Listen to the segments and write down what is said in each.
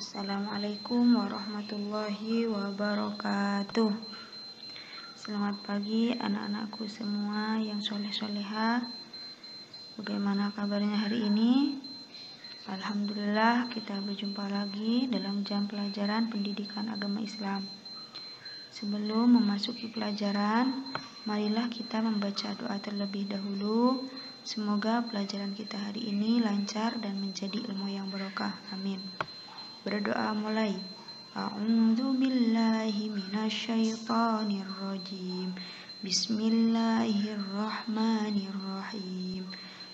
Assalamualaikum warahmatullahi wabarakatuh. Selamat pagi anak-anakku semua yang soleh-soleha. Bagaimana kabarnya hari ini? Alhamdulillah kita berjumpa lagi dalam jam pelajaran pendidikan agama Islam. Sebelum memasuki pelajaran, marilah kita membaca doa terlebih dahulu. Semoga pelajaran kita hari ini lancar dan menjadi ilmu yang barokah. Amin. Berdoa mulai. A'udzu billahi minasyaitonir rajim. Bismillahirrahmanirrahim.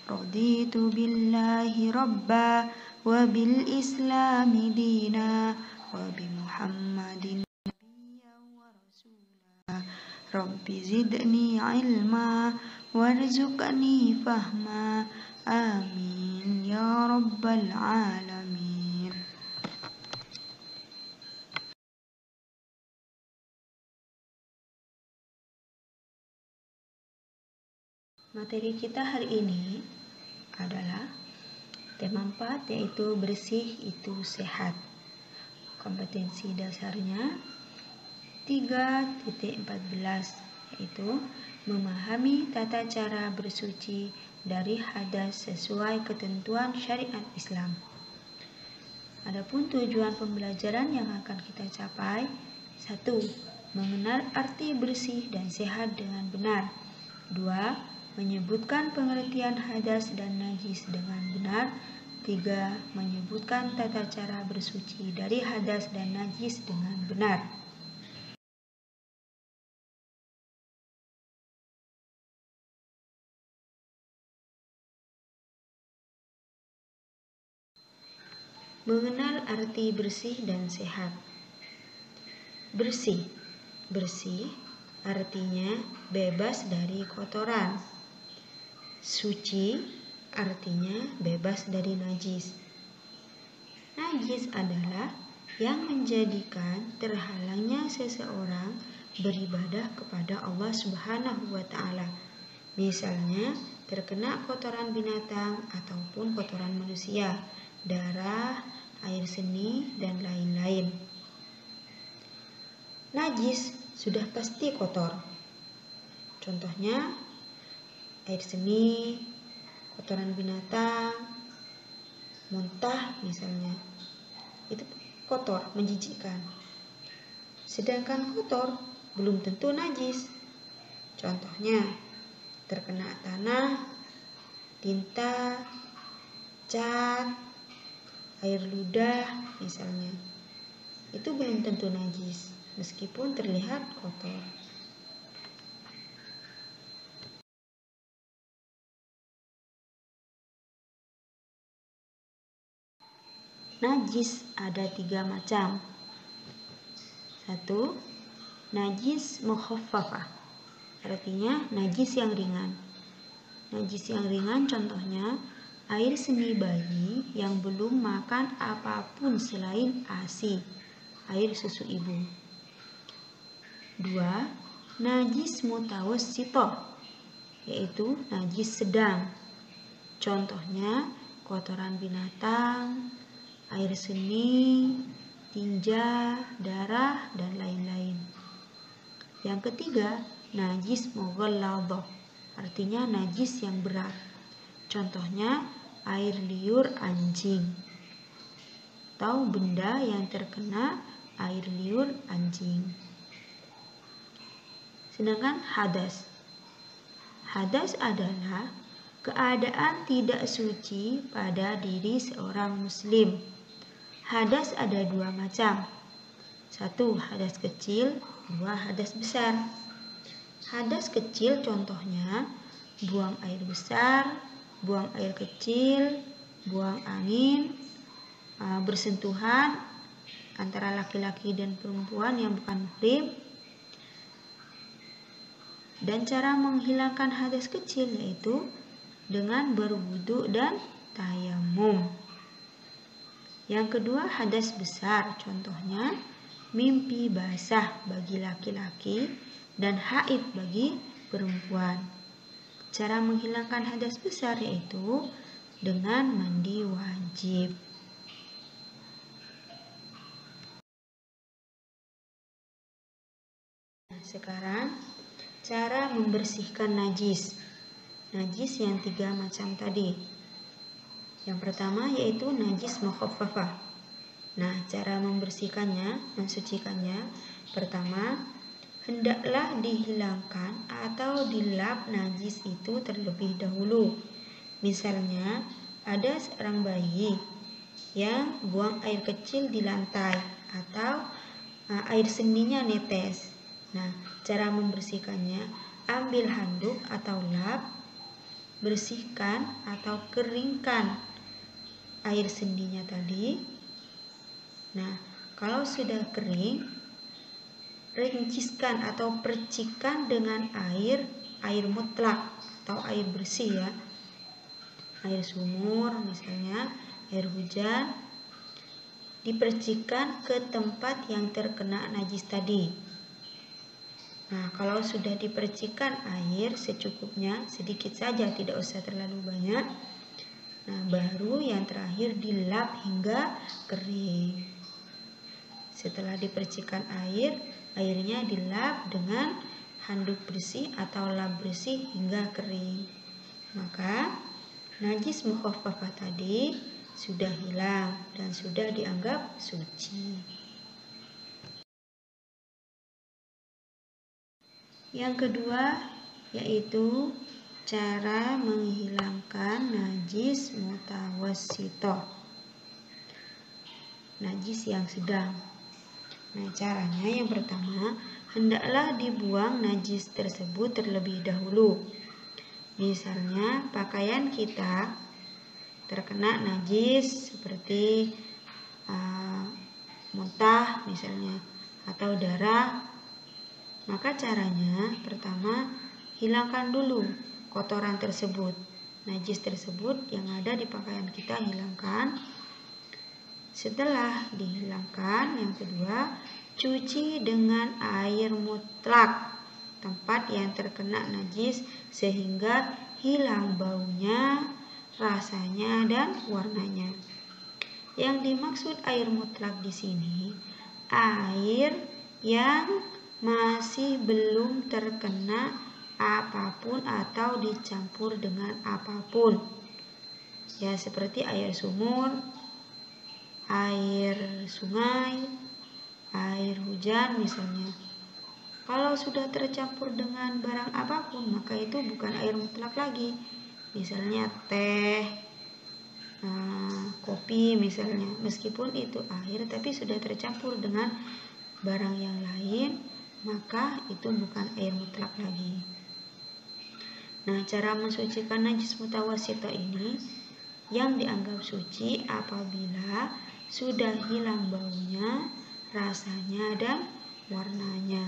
Raditu billahi rabba wa bil islami dina wa bi Muhammadin nabiyyan wa rasula. Rabbi zidni ilma warzuqni fahma. Amin ya rabbal alamin. Materi kita hari ini adalah tema 4, yaitu bersih itu sehat. Kompetensi dasarnya 3.14, yaitu memahami tata cara bersuci dari hadas sesuai ketentuan syariat Islam. Adapun tujuan pembelajaran yang akan kita capai: 1. Mengenal arti bersih dan sehat dengan benar. 2. Menyebutkan pengertian hadas dan najis dengan benar. 3. Menyebutkan tata cara bersuci dari hadas dan najis dengan benar. Mengenal arti bersih dan sehat. Bersih. Bersih artinya bebas dari kotoran. Suci artinya bebas dari najis. Najis adalah yang menjadikan terhalangnya seseorang beribadah kepada Allah Subhanahu wa Ta'ala. Misalnya terkena kotoran binatang ataupun kotoran manusia, darah, air seni, dan lain-lain. Najis sudah pasti kotor. Contohnya air seni, kotoran binatang, muntah misalnya. Itu kotor, menjijikkan. Sedangkan kotor belum tentu najis. Contohnya terkena tanah, tinta, cat, air ludah misalnya. Itu belum tentu najis, meskipun terlihat kotor. Najis ada 3 macam. 1. Najis mukhaffafah, artinya najis yang ringan. Najis yang ringan contohnya air seni bayi yang belum makan apapun selain ASI, air susu ibu. 2. Najis mutawassithah, yaitu najis sedang. Contohnya kotoran binatang, air seni, tinja, darah, dan lain-lain. Yang ketiga, najis mughalladhah, artinya najis yang berat. Contohnya air liur anjing atau benda yang terkena air liur anjing. Sedangkan hadas. Hadas adalah keadaan tidak suci pada diri seorang muslim. Hadas ada 2 macam. 1. Hadas kecil, 2. Hadas besar. Hadas kecil contohnya buang air besar, buang air kecil, buang angin, bersentuhan antara laki-laki dan perempuan yang bukan muhrim. Dan cara menghilangkan hadas kecil yaitu dengan berwudu dan tayamum. Yang kedua, hadas besar, contohnya mimpi basah bagi laki-laki dan haid bagi perempuan. Cara menghilangkan hadas besar yaitu dengan mandi wajib. sekarang cara membersihkan najis. Najis yang 3 macam tadi. Yang pertama yaitu najis mukhaffafah. Nah, cara membersihkannya, mensucikannya, pertama, hendaklah dihilangkan atau dilap najis itu terlebih dahulu. Misalnya, ada seorang bayi yang buang air kecil di lantai atau air sendinya netes. Nah, cara membersihkannya, ambil handuk atau lap, bersihkan atau keringkan air sendinya tadi. Nah, kalau sudah kering, rinciskan atau percikan dengan air mutlak atau air bersih ya. Air sumur misalnya, air hujan, dipercikan ke tempat yang terkena najis tadi. Nah, kalau sudah dipercikan air secukupnya, sedikit saja, tidak usah terlalu banyak. Nah, baru yang terakhir dilap hingga kering. Setelah dipercikan air, airnya dilap dengan handuk bersih atau lap bersih hingga kering. Maka najis mukhaffafah tadi sudah hilang dan sudah dianggap suci. Yang kedua yaitu cara menghilangkan najis mutawassithah, najis yang sedang. Nah, caranya yang pertama, hendaklah dibuang najis tersebut terlebih dahulu. Misalnya, pakaian kita terkena najis seperti muntah misalnya atau darah. Maka caranya pertama, hilangkan dulu kotoran tersebut. Najis tersebut yang ada di pakaian kita hilangkan. Setelah dihilangkan, yang kedua, cuci dengan air mutlak tempat yang terkena najis sehingga hilang baunya, rasanya, dan warnanya. Yang dimaksud air mutlak di sini, air yang masih belum terkena apapun atau dicampur dengan apapun. Ya, seperti air sumur, air sungai, air hujan misalnya. Kalau sudah tercampur dengan barang apapun, maka itu bukan air mutlak lagi. Misalnya teh, kopi misalnya. Meskipun itu air, tapi sudah tercampur dengan barang yang lain, maka itu bukan air mutlak lagi. Nah, cara mensucikan najis mutawassithah ini yang dianggap suci apabila sudah hilang baunya, rasanya, dan warnanya.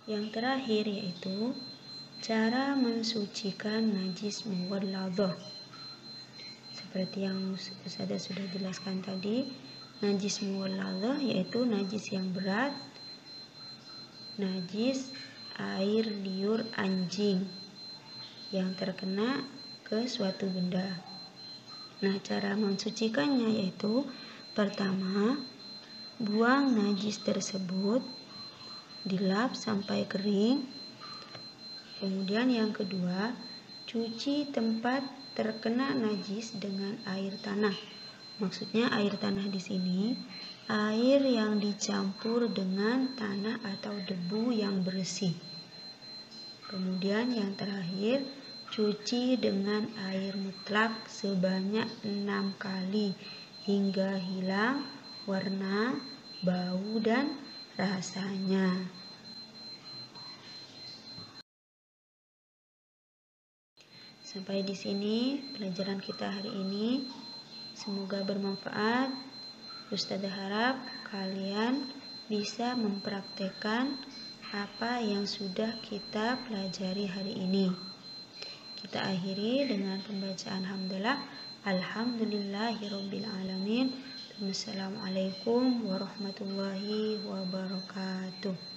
Yang terakhir yaitu cara mensucikan najis mughalladhah. Seperti yang Ustazah sudah jelaskan tadi, najis mughalladhah yaitu najis yang berat, najis air liur anjing yang terkena ke suatu benda. Nah, cara mensucikannya yaitu pertama, buang najis tersebut, dilap sampai kering. Kemudian yang kedua, cuci tempat terkena najis dengan air tanah. Maksudnya air tanah di sini air yang dicampur dengan tanah atau debu yang bersih. Kemudian yang terakhir, cuci dengan air mutlak sebanyak 6 kali hingga hilang warna, bau, dan rasanya. Sampai di sini pelajaran kita hari ini. Semoga bermanfaat. Ustazah harap kalian bisa mempraktekkan apa yang sudah kita pelajari hari ini. Kita akhiri dengan pembacaan hamdalah. Alhamdulillahirabbil alamin. Wassalamualaikum warahmatullahi wabarakatuh.